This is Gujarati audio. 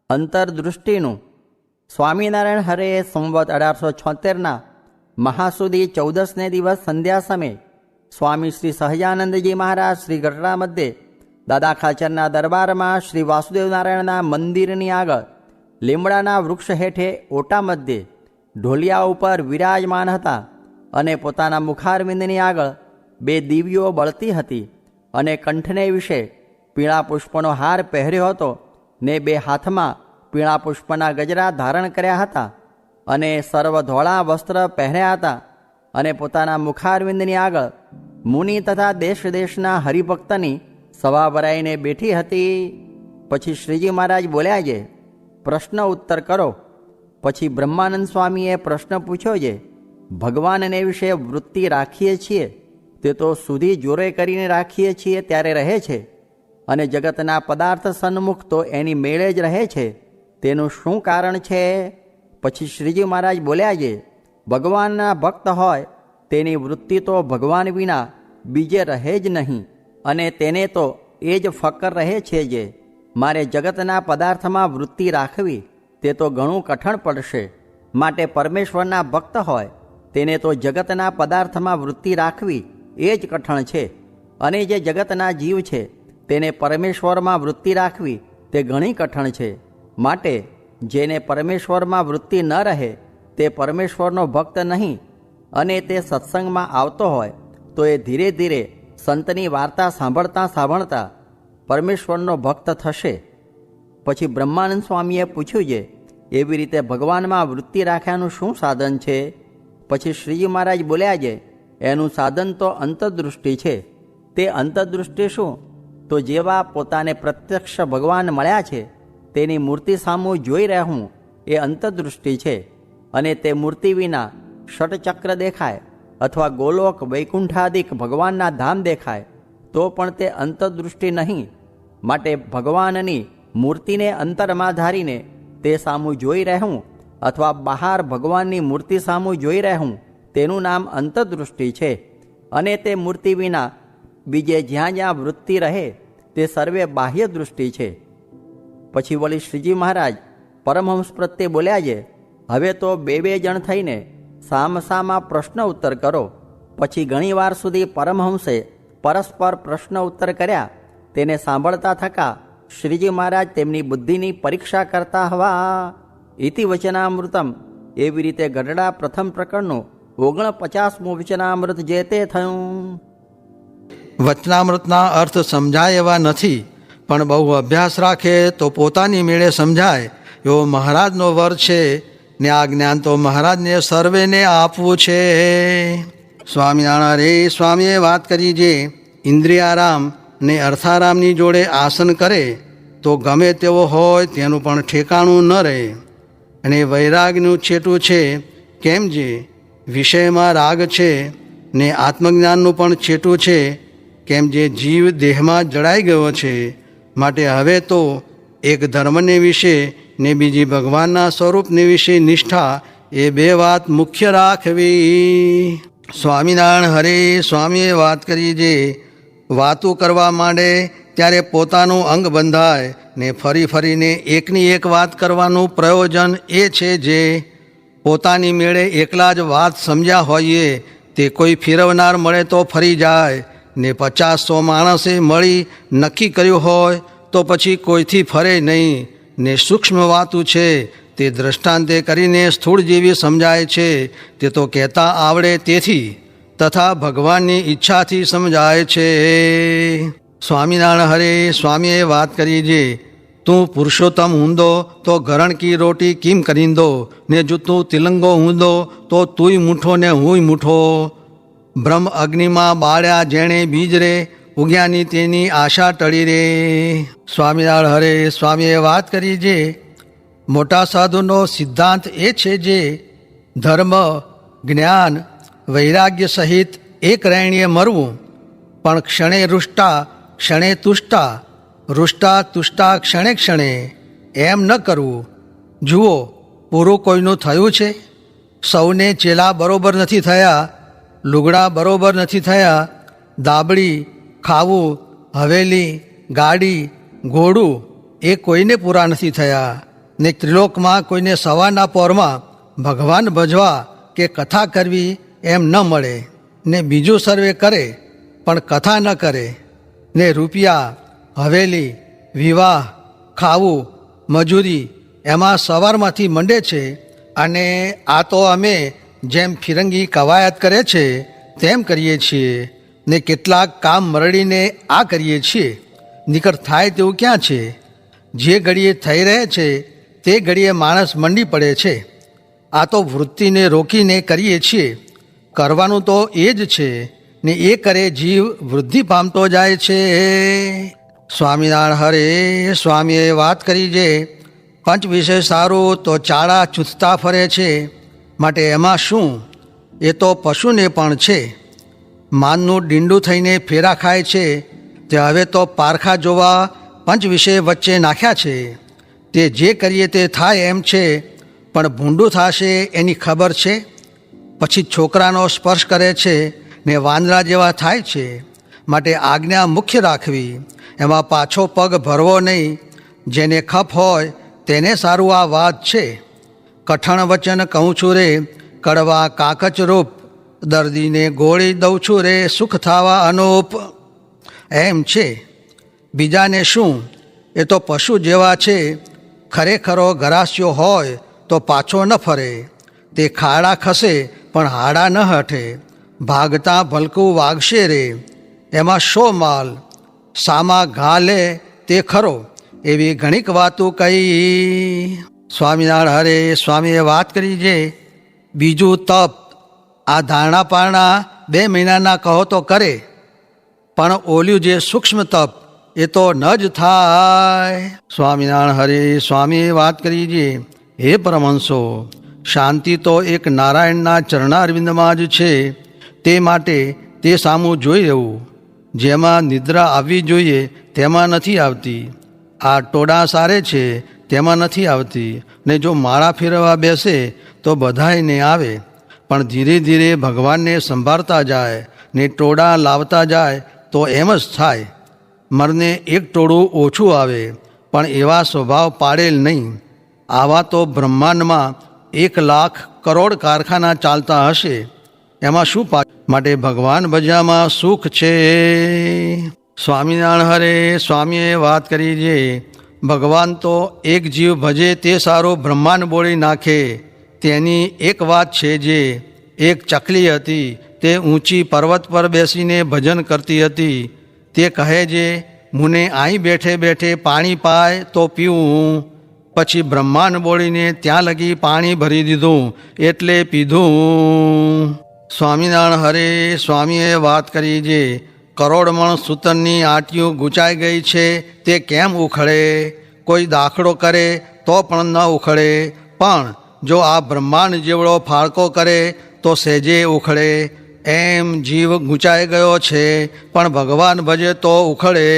અંતરદૃષ્ટિનું. સ્વામિનારાયણ હરેએ સંવત 1876ના મહાસુદી 14ને દિવસ સંધ્યા સમયે સ્વામી શ્રી સહજાનંદજી મહારાજ શ્રી ગઢડા મધ્યે દાદા ખાચરના દરબારમાં શ્રી વાસુદેવ નારાયણના મંદિરની આગળ લીમડાના વૃક્ષ હેઠે ઓટા મધ્યે ઢોલિયા ઉપર વિરાજમાન હતા અને પોતાના મુખારવિંદની આગળ 2 દીવીઓ બળતી હતી અને કંઠને વિશે પીળા પુષ્પનો હાર પહેર્યો હતો ને 2 હાથમાં પીળા પુષ્પના ગજરા ધારણ કર્યા હતા અને સર્વ ધોળા વસ્ત્ર પહેર્યા હતા અને પોતાના મુખારવિંદની આગળ મુનિ તથા દેશ દેશના હરિભક્તની સભા ભરાઈને બેઠી હતી. પછી શ્રીજી મહારાજ બોલ્યા છે, પ્રશ્ન ઉત્તર કરો. પછી બ્રહ્માનંદ સ્વામીએ પ્રશ્ન પૂછ્યો છે, ભગવાનને વિશે વૃત્તિ રાખીએ છીએ તે તો સુધી જોરે કરીને રાખીએ છીએ ત્યારે રહે છે અને જગતના પદાર્થ સન્મુખ તો એની મેળે જ રહે છે, તેનું શું કારણ છે? પછી શ્રીજી મહારાજ બોલ્યા છે, ભગવાનના ભક્ત હોય તેની વૃત્તિ તો ભગવાન વિના બીજે રહે જ નહીં અને તેને તો એ જ ફકર રહે છે જે મારે જગતના પદાર્થમાં વૃત્તિ રાખવી તે તો ઘણું કઠણ પડશે. માટે પરમેશ્વરના ભક્ત હોય તેને તો જગતના પદાર્થમાં વૃત્તિ રાખવી એ જ કઠણ છે અને જે જગતના જીવ છે તેને પરમેશ્વરમાં વૃત્તિ રાખવી તે ઘણી કઠણ છે. માટે જેને પરમેશ્વરમાં વૃત્તિ ન રહે તે પરમેશ્વરનો ભક્ત નહીં અને તે સત્સંગમાં આવતો હોય તો એ ધીરે ધીરે સંતની વાર્તા સાંભળતા સાંભળતા પરમેશ્વરનો ભક્ત થશે. પછી બ્રહ્માનંદ સ્વામીએ પૂછ્યું છે, એવી રીતે ભગવાનમાં વૃત્તિ રાખ્યાનું શું સાધન છે? પછી શ્રીજી મહારાજ બોલ્યા છે, એનું સાધન તો અંતરદૃષ્ટિ છે. તે અંતરદૃષ્ટિ શું? તો જેવા પોતાને પ્રત્યક્ષ ભગવાન મળ્યા છે તેની મૂર્તિ સામું જોઈ રહેવું એ અંતરદૃષ્ટિ છે. અને તે મૂર્તિ વિના ષટચક્ર દેખાય અથવા ગોલોક વૈકુંઠાદિક ભગવાનના ધામ દેખાય તો પણ તે અંતરદૃષ્ટિ નહીં. માટે ભગવાનની મૂર્તિને અંતરમાં ધારીને તે સામું જોઈ રહેવું અથવા બહાર ભગવાનની મૂર્તિ સામું જોઈ રહેવું તેનું નામ અંતરદૃષ્ટિ છે. અને તે મૂર્તિ વિના બીજે જ્યાં જ્યાં વૃત્તિ રહે તે સર્વે બાહ્ય દૃષ્ટિ છે. પછી વળી શ્રીજી મહારાજ પરમહંસ પ્રત્યે બોલ્યા છે, હવે તો 2 જણ થઈને સામસામા પ્રશ્ન ઉત્તર કરો. પછી ઘણીવાર સુધી પરમહંસે પરસ્પર પ્રશ્ન ઉત્તર કર્યા. તેને સાંભળતા થકા શ્રીજી મહારાજ તેમની બુદ્ધિની પરીક્ષા કરતા હવા. ઇતિ વચનામૃતમ. એવી રીતે ગઢડા પ્રથમ પ્રકરણનું 49મું વચનામૃત જે તે થયું. વચનામૃતના અર્થ સમજાય એવા નથી, પણ બહુ અભ્યાસ રાખે તો પોતાની મેળે સમજાય એવો મહારાજનો વર છે ને આ જ્ઞાન તો મહારાજને સર્વેને આપવું છે. સ્વામિનારાયણ રે સ્વામીએ વાત કરી જે ઇન્દ્રિયારામ ને અર્થારામની જોડે આસન કરે તો ગમે તેવો હોય તેનું પણ ઠેકાણું ન રહે. અને વૈરાગનું છેટું છે કેમ જે વિષયમાં રાગ છે ને આત્મજ્ઞાનનું પણ છેટું છે કેમ જે જીવ દેહમાં જડાઈ ગયો છે. માટે હવે તો એક ધર્મને વિશે ને બીજી ભગવાનના સ્વરૂપને વિશે નિષ્ઠા એ 2 વાત મુખ્ય રાખવી. સ્વામિનારાયણ હરે સ્વામીએ વાત કરી જે વાતું કરવા માંડે ત્યારે પોતાનું અંગ બંધાય ને ફરી ફરીને એકની એક વાત કરવાનું પ્રયોજન એ છે જે પોતાની મેળે એકલા જ વાત સમજ્યા હોઈએ તે કોઈ ફેરવનાર મળે તો ફરી જાય ને 50-100 માણસે મળી નક્કી કર્યું હોય તો પછી કોઈથી ફરે નહીં. ને સૂક્ષ્મ વાતું છે તે દ્રષ્ટાંતે કરીને સ્થૂળ જેવી સમજાય છે તે તો કહેતા આવડે તેથી તથા ભગવાનની ઈચ્છાથી સમજાય છે. સ્વામિનારાયણ હરે સ્વામીએ વાત કરી જે તું પુરુષોત્તમ ઊંધો તો ઘરણ કી રોટી કિમ કરીંદો ને જો તું તિલંગો ઊંધો તો તુંય મૂઠો ને હુંય મૂઠો. બ્રહ્મ અગ્નિમાં બાળ્યા જેણે બીજ રે ઉગ્યાની તેની આશા ટળી રે. સ્વામિનારાયણ હરે સ્વામીએ વાત કરી જે મોટા સાધુનો સિદ્ધાંત એ છે જે ધર્મ જ્ઞાન વૈરાગ્ય સહિત એક રૈણીએ મરવું, પણ ક્ષણે રૂષ્ટા ક્ષણે તુષ્ટા, રૂષ્ટા તુષ્ટા ક્ષણે ક્ષણે એમ ન કરવું. જુઓ પૂરું કોઈનું થયું છે? સૌને ચેલા બરોબર નથી થયા, લુગડા બરોબર નથી થયા, દાબડી ખાવું હવેલી ગાડી ઘોડું એ કોઈને પૂરા નથી થયા. ને ત્રિલોકમાં કોઈને સવારના પહોરમાં ભગવાન ભજવા કે કથા કરવી એમ ન મળે, ને બીજું સર્વે કરે પણ કથા ન કરે, ને રૂપિયા, હવેલી, વિવાહ, ખાવું, મજૂરી એમાં સવારમાંથી મંડે છે. અને આ તો અમે જેમ ફિરંગી કવાયત કરે છે તેમ કરીએ છીએ, ને કેટલાક કામ મરડીને આ કરીએ છીએ. નિકર થાય તેવું ક્યાં છે? જે ઘડીએ થઈ રહે છે તે ઘડીએ માણસ મંડી પડે છે. આ તો વૃત્તિને રોકીને કરીએ છીએ. કરવાનું તો એ જ છે, ને એ કરે જીવ વૃદ્ધિ પામતો જાય છે. સ્વામિનારાયણ હરે સ્વામીએ વાત કરી છે, પંચ વિશે સારું તો ચાળા ચૂથતા ફરે છે, માટે એમાં શું? એ તો પશુને પણ છે. માનનું ડીંડું થઈને ફેરા ખાય છે, તે હવે તો પારખા જોવા પંચ વિશે વચ્ચે નાખ્યા છે. તે જે કરીએ તે થાય એમ છે, પણ ભૂંડું થશે એની ખબર છે. પછી છોકરાનો સ્પર્શ કરે છે ને વાંદરા જેવા થાય છે. માટે આજ્ઞા મુખ્ય રાખવી, એમાં પાછો પગ ભરવો નહીં. જેને ખપ હોય તેને સારું આ વાત છે. કઠણ વચન કહું છું રે, કડવા કાકચ રૂપ, દર્દીને ગોળી દઉં છું રે, સુખ થાવા અનૂપ. એમ છે. બીજાને શું? એ તો પશુ જેવા છે. ખરેખરો ગરાસ્યો હોય તો પાછો ન ફરે. તે ખાડા ખસે પણ હાડા ન હઠે. ભાગતા ભલકું વાગશે રે, એમાં શો માલ? સામા ઘા લે તે ખરો, એવી ઘણીક વાતું કહી. સ્વામિનારાયણ હરે સ્વામીએ વાત કરી છે, બીજું તપ આ ધારણા પારણા 2 મહિનાના કહો તો કરે, પણ ઓલ્યું જે સૂક્ષ્મ તપ એ તો ન જ થાય. સ્વામિનારાયણ હરે સ્વામીએ વાત કરી છે, હે પરમહંસો, શાંતિ તો એક નારાયણના ચરણારવિંદમાં જ છે. તે માટે તે સામું જોઈ રહેવું. જેમાં નિદ્રા આવવી જોઈએ તેમાં નથી આવતી. આ ટોળા સારે છે તેમાં નથી આવતી. ને જો માળા ફેરવવા બેસે તો બધાયને આવે, પણ ધીરે ધીરે ભગવાનને સંભાળતા જાય ને ટોળા લાવતા જાય તો એમ જ થાય. મરને એક ટોળું ઓછું આવે, પણ એવા સ્વભાવ પાડેલ નહીં. આવા તો બ્રહ્માંડમાં 1,00,000 કરોડ કારખાના ચાલતા હશે, એમાં શું માટે ભગવાન ભજવામાં સુખ છે. સ્વામિનારાયણ હરે સ્વામીએ વાત કરી છે, ભગવાન તો એક જીવ ભજે તે સારો બ્રહ્માંડ બોળી નાખે. તેની એક વાત છે જે એક ચકલી હતી, તે ઊંચી પર્વત પર બેસીને ભજન કરતી હતી. તે કહે છે, મુને અહીં બેઠે બેઠે પાણી પાય તો પીવું. પછી બ્રહ્માંડ બોળીને ત્યાં લગી પાણી ભરી દીધું એટલે પીધું. સ્વામિનારાયણ હરે સ્વામીએ વાત કરી છે, કરોડમણ સૂતરની આંટીઓ ગૂંચાઈ ગઈ છે તે કેમ ઉખડે? કોઈ દાખલો કરે તો પણ ન ઉખડે, પણ જો આ બ્રહ્માંડ જેવડો ફાળકો કરે તો સહેજે ઉખડે. એમ જીવ ગૂંચાઈ ગયો છે, પણ ભગવાન ભજે તો ઉખડે.